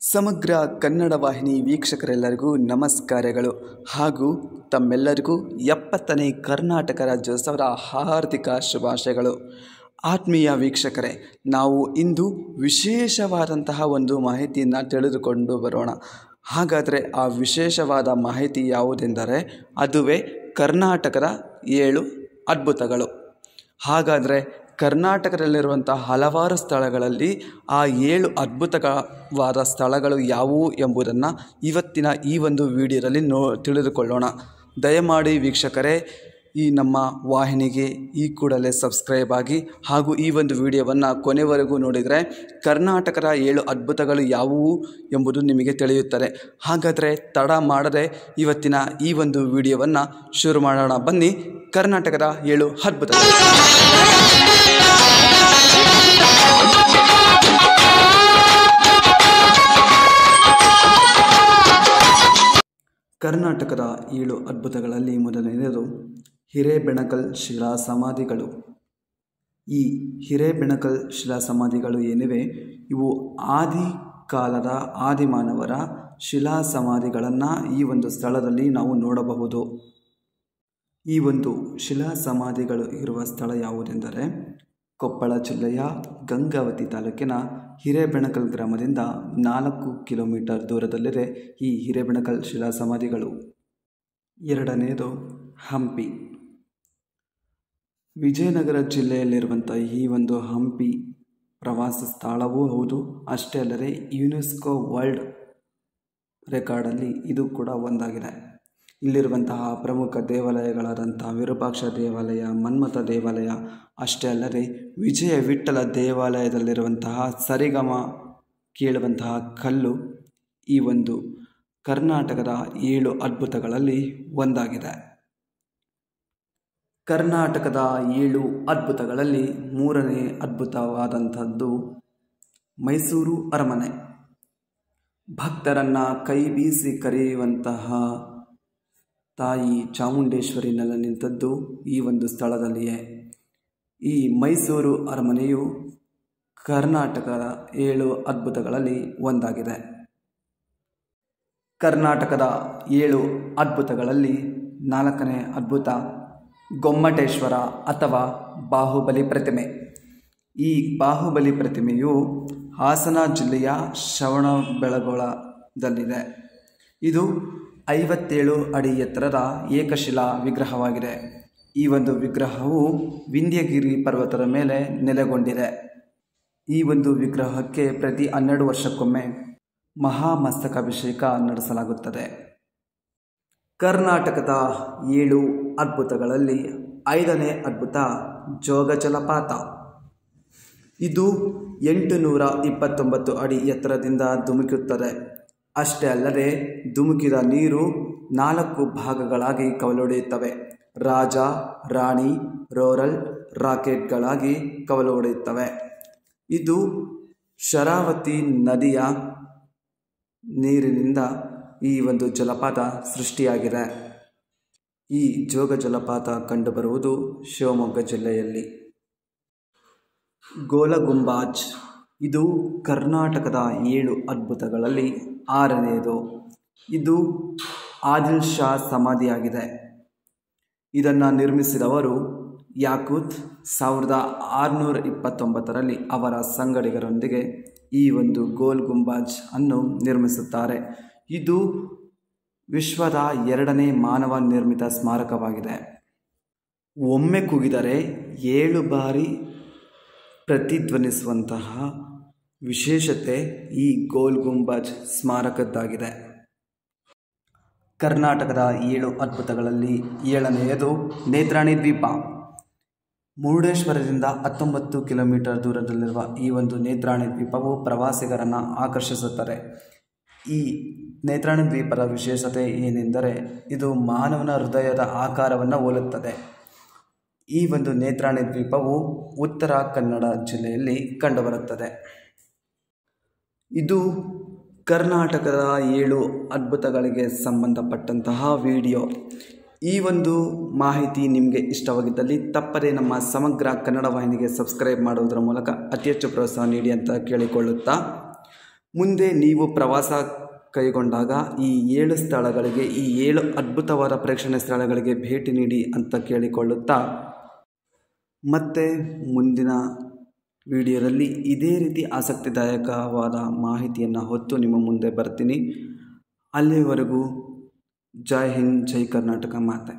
ಸಮಗ್ರ ಕನ್ನಡ ವಾಹಿನಿ ವೀಕ್ಷಕರೆಲ್ಲರಿಗೂ ನಮಸ್ಕಾರಗಳು ಹಾಗೂ ತಮ್ಮೆಲ್ಲರಿಗೂ 70ನೇ ಕರ್ನಾಟಕ ರಾಜ್ಯೋತ್ಸವದ ಹಾರ್ದಿಕ ಶುಭಾಶಯಗಳು. ಆತ್ಮೀಯ ವೀಕ್ಷಕರೇ, ನಾವು ಇಂದು ವಿಶೇಷವಾದಂತಹ ಒಂದು ಮಾಹಿತಿಯನ್ನು ತಿಳಿದುಕೊಂಡು ಬರೋಣ. ಹಾಗಾದರೆ ಆ ವಿಶೇಷವಾದ ಮಾಹಿತಿ ಯಾವುದೆಂದರೆ ಅದುವೇ ಕರ್ನಾಟಕದ 7 ಅದ್ಭುತಗಳು. ಹಾಗಾದರೆ ಕರ್ನಾಟಕದಲ್ಲಿರುವಂಥ ಹಲವಾರು ಸ್ಥಳಗಳಲ್ಲಿ ಆ 7 ಅದ್ಭುತವಾದ ಸ್ಥಳಗಳು ಯಾವುವು ಎಂಬುದನ್ನು ಇವತ್ತಿನ ಈ ಒಂದು ವಿಡಿಯೋದಲ್ಲಿ ತಿಳಿದುಕೊಳ್ಳೋಣ. ದಯಮಾಡಿ ವೀಕ್ಷಕರೇ, ಈ ನಮ್ಮ ವಾಹಿನಿಗೆ ಈ ಕೂಡಲೇ ಸಬ್ಸ್ಕ್ರೈಬ್ ಆಗಿ ಹಾಗೂ ಈ ಒಂದು ವಿಡಿಯೋವನ್ನು ಕೊನೆವರೆಗೂ ನೋಡಿದರೆ ಕರ್ನಾಟಕದ 7 ಅದ್ಭುತಗಳು ಯಾವುವು ಎಂಬುದು ನಿಮಗೆ ತಿಳಿಯುತ್ತದೆ. ಹಾಗಾದರೆ ತಡ ಮಾಡದೆ ಇವತ್ತಿನ ಈ ಒಂದು ವಿಡಿಯೋವನ್ನು ಶುರು ಮಾಡೋಣ. ಬನ್ನಿ, ಕರ್ನಾಟಕದ 7 ಅದ್ಭುತಗಳು. ಕರ್ನಾಟಕದ 7 ಅದ್ಭುತಗಳಲ್ಲಿ ಮೊದಲನೆಯದು ಹಿರೇಬೆಣಕಲ್ ಶಿಲಾ ಸಮಾಧಿಗಳು. ಈ ಹಿರೇಬೆಣಕಲ್ ಶಿಲಾ ಸಮಾಧಿಗಳು ಏನಿವೆ, ಇವು ಆದಿ ಕಾಲದ ಆದಿಮಾನವರ ಶಿಲಾ ಸಮಾಧಿಗಳನ್ನು ಈ ಒಂದು ಸ್ಥಳದಲ್ಲಿ ನಾವು ನೋಡಬಹುದು. ಈ ಒಂದು ಶಿಲಾ ಸಮಾಧಿಗಳು ಇರುವ ಸ್ಥಳ ಯಾವುದೆಂದರೆ ಕೊಪ್ಪಳ ಜಿಲ್ಲೆಯ ಗಂಗಾವತಿ ತಾಲೂಕಿನ ಹಿರೇಬೆಣಕಲ್ ಗ್ರಾಮದಿಂದ 4 ಕಿಲೋಮೀಟರ್ ದೂರದಲ್ಲಿದೆ ಈ ಹಿರೇಬೆಣಕಲ್ ಶಿಲಾ ಸಮಾಧಿಗಳು. ಎರಡನೆಯದು ಹಂಪಿ. ವಿಜಯನಗರ ಜಿಲ್ಲೆಯಲ್ಲಿರುವಂಥ ಈ ಒಂದು ಹಂಪಿ ಪ್ರವಾಸ ಸ್ಥಳವೂ ಹೌದು, ಅಷ್ಟೇ ಅಲ್ಲದೆ ಯುನೆಸ್ಕೋ ವರ್ಲ್ಡ್ ರೆಕಾರ್ಡಲ್ಲಿ ಇದು ಕೂಡ ಒಂದಾಗಿದೆ. ಇಲ್ಲಿರುವಂತಹ ಪ್ರಮುಖ ದೇವಾಲಯಗಳಾದಂಥ ವಿರೂಪಾಕ್ಷ ದೇವಾಲಯ, ಮನ್ಮಥ ದೇವಾಲಯ, ಅಷ್ಟೇ ಅಲ್ಲದೆ ವಿಜಯ ವಿಠ್ಠಲ ದೇವಾಲಯದಲ್ಲಿರುವಂತಹ ಸರಿಗಮ ಕೇಳುವಂತಹ ಕಲ್ಲು ಈ ಒಂದು ಕರ್ನಾಟಕದ 7 ಅದ್ಭುತಗಳಲ್ಲಿ ಒಂದಾಗಿದೆ. ಕರ್ನಾಟಕದ 7 ಅದ್ಭುತಗಳಲ್ಲಿ 3ನೇ ಅದ್ಭುತವಾದಂಥದ್ದು ಮೈಸೂರು ಅರಮನೆ. ಭಕ್ತರನ್ನು ಕೈ ಬೀಸಿ ಕರೆಯುವಂತಹ ತಾಯಿ ಚಾಮುಂಡೇಶ್ವರಿ ನೆಲೆ ನಿಂತದ್ದು ಈ ಒಂದು ಸ್ಥಳದಲ್ಲಿಯೇ. ಈ ಮೈಸೂರು ಅರಮನೆಯು ಕರ್ನಾಟಕದ 7 ಅದ್ಭುತಗಳಲ್ಲಿ ಒಂದಾಗಿದೆ. ಕರ್ನಾಟಕದ 7 ಅದ್ಭುತಗಳಲ್ಲಿ 4ನೇ ಅದ್ಭುತ ಗೊಮ್ಮಟೇಶ್ವರ ಅಥವಾ ಬಾಹುಬಲಿ ಪ್ರತಿಮೆ. ಈ ಬಾಹುಬಲಿ ಪ್ರತಿಮೆಯು ಹಾಸನ ಜಿಲ್ಲೆಯ ಶ್ರವಣಬೆಳಗೊಳದಲ್ಲಿದೆ. ಇದು 57 ಅಡಿ ಎತ್ತರದ ಏಕಶಿಲಾ ವಿಗ್ರಹವಾಗಿದೆ. ಈ ಒಂದು ವಿಗ್ರಹವು ವಿಂಧ್ಯಗಿರಿ ಪರ್ವತದ ಮೇಲೆ ನೆಲೆಗೊಂಡಿದೆ. ಈ ಒಂದು ವಿಗ್ರಹಕ್ಕೆ ಪ್ರತಿ 12 ವರ್ಷಕ್ಕೊಮ್ಮೆ ಮಹಾಮಸ್ತಕಾಭಿಷೇಕ ನಡೆಸಲಾಗುತ್ತದೆ. ಕರ್ನಾಟಕದ 7 ಅದ್ಭುತಗಳಲ್ಲಿ 5ನೇ ಅದ್ಭುತ ಜೋಗ ಜಲಪಾತ. ಇದು 829 ಅಡಿ ಎತ್ತರದಿಂದ ಧುಮುಕುತ್ತದೆ. ಅಷ್ಟೇ ಅಲ್ಲದೆ ಧುಮುಕಿದ ನೀರು 4 ಭಾಗಗಳಾಗಿ ಕವಲೊಡೆಯುತ್ತವೆ. ರಾಜ, ರಾಣಿ, ರೋರಲ್ ರಾಕೆಟ್ಗಳಾಗಿ ಕವಲು ಹೊಡೆಯುತ್ತವೆ. ಇದು ಶರಾವತಿ ನದಿಯ ನೀರಿನಿಂದ ಈ ಒಂದು ಜಲಪಾತ ಸೃಷ್ಟಿಯಾಗಿದೆ. ಈ ಜೋಗ ಜಲಪಾತ ಕಂಡುಬರುವುದು ಶಿವಮೊಗ್ಗ ಜಿಲ್ಲೆಯಲ್ಲಿ. ಗೋಲಗುಂಬಾಜ್. ಇದು ಕರ್ನಾಟಕದ 7 ಅದ್ಭುತಗಳಲ್ಲಿ 6ನೇದು. ಇದು ಆದಿಲ್ ಶಾ ಸಮಾಧಿಯಾಗಿದೆ. ಇದನ್ನು ನಿರ್ಮಿಸಿದವರು ಯಾಕೂತ್ 1629ರಲ್ಲಿ ಅವರ ಸಂಗಡಿಗರೊಂದಿಗೆ ಈ ಒಂದು ಗೋಲ್ ಗುಂಬಾಜ್ ಅನ್ನು ನಿರ್ಮಿಸುತ್ತಾರೆ. ಇದು ವಿಶ್ವದ 2ನೇ ಮಾನವ ನಿರ್ಮಿತ ಸ್ಮಾರಕವಾಗಿದೆ. ಒಮ್ಮೆ ಕೂಗಿದರೆ 7 ಬಾರಿ ಪ್ರತಿಧ್ವನಿಸುವಂತಹ ವಿಶೇಷತೆ ಈ ಗೋಲ್ ಗುಂಬಾಜ್ ಸ್ಮಾರಕದ್ದಾಗಿದೆ. ಕರ್ನಾಟಕದ 7 ಅದ್ಭುತಗಳಲ್ಲಿ 7ನೇಯದು ನೇತ್ರಾಣಿ ದ್ವೀಪ. ಮುರುಡೇಶ್ವರದಿಂದ 19 ಕಿಲೋಮೀಟರ್ ದೂರದಲ್ಲಿರುವ ಈ ಒಂದು ನೇತ್ರಾಣಿ ದ್ವೀಪವು ಪ್ರವಾಸಿಗರನ್ನು ಆಕರ್ಷಿಸುತ್ತದೆ. ಈ ನೇತ್ರಾಣಿ ದ್ವೀಪದ ವಿಶೇಷತೆ ಏನೆಂದರೆ ಇದು ಮಾನವನ ಹೃದಯದ ಆಕಾರವನ್ನು ಹೋಲುತ್ತದೆ. ಈ ಒಂದು ನೇತ್ರಾಣಿ ದ್ವೀಪವು ಉತ್ತರ ಕನ್ನಡ ಜಿಲ್ಲೆಯಲ್ಲಿ ಕಂಡುಬರುತ್ತದೆ. ಇದು ಕರ್ನಾಟಕದ 7 ಅದ್ಭುತಗಳಿಗೆ ಸಂಬಂಧಪಟ್ಟಂತಹ ವಿಡಿಯೋ. ಈ ಒಂದು ಮಾಹಿತಿ ನಿಮಗೆ ಇಷ್ಟವಾಗಿದ್ದಲ್ಲಿ ತಪ್ಪದೇ ನಮ್ಮ ಸಮಗ್ರ ಕನ್ನಡ ವಾಹಿನಿಗೆ ಸಬ್ಸ್ಕ್ರೈಬ್ ಮಾಡುವುದರ ಮೂಲಕ ಅತಿ ಹೆಚ್ಚು ಪ್ರೋತ್ಸಾಹ ನೀಡಿ ಅಂತ ಕೇಳಿಕೊಳ್ಳುತ್ತಾ ಮುಂದೆ ನೀವು ಪ್ರವಾಸ ಕೈಗೊಂಡಾಗ ಈ 7 ಸ್ಥಳಗಳಿಗೆ, ಈ 7 ಅದ್ಭುತವಾದ ಪ್ರೇಕ್ಷಣೀಯ ಸ್ಥಳಗಳಿಗೆ ಭೇಟಿ ನೀಡಿ ಅಂತ ಕೇಳಿಕೊಳ್ಳುತ್ತಾ, ಮತ್ತೆ ಮುಂದಿನ ವಿಡಿಯೋದಲ್ಲಿ ಇದೇ ರೀತಿ ಆಸಕ್ತಿದಾಯಕವಾದ ಮಾಹಿತಿಯನ್ನು ಹೊತ್ತು ನಿಮ್ಮ ಮುಂದೆ ಬರ್ತೀನಿ. ಅಲ್ಲಿವರೆಗೂ ಜೈ ಹಿಂದ್, ಜೈ ಕರ್ನಾಟಕ ಮಾತೆ.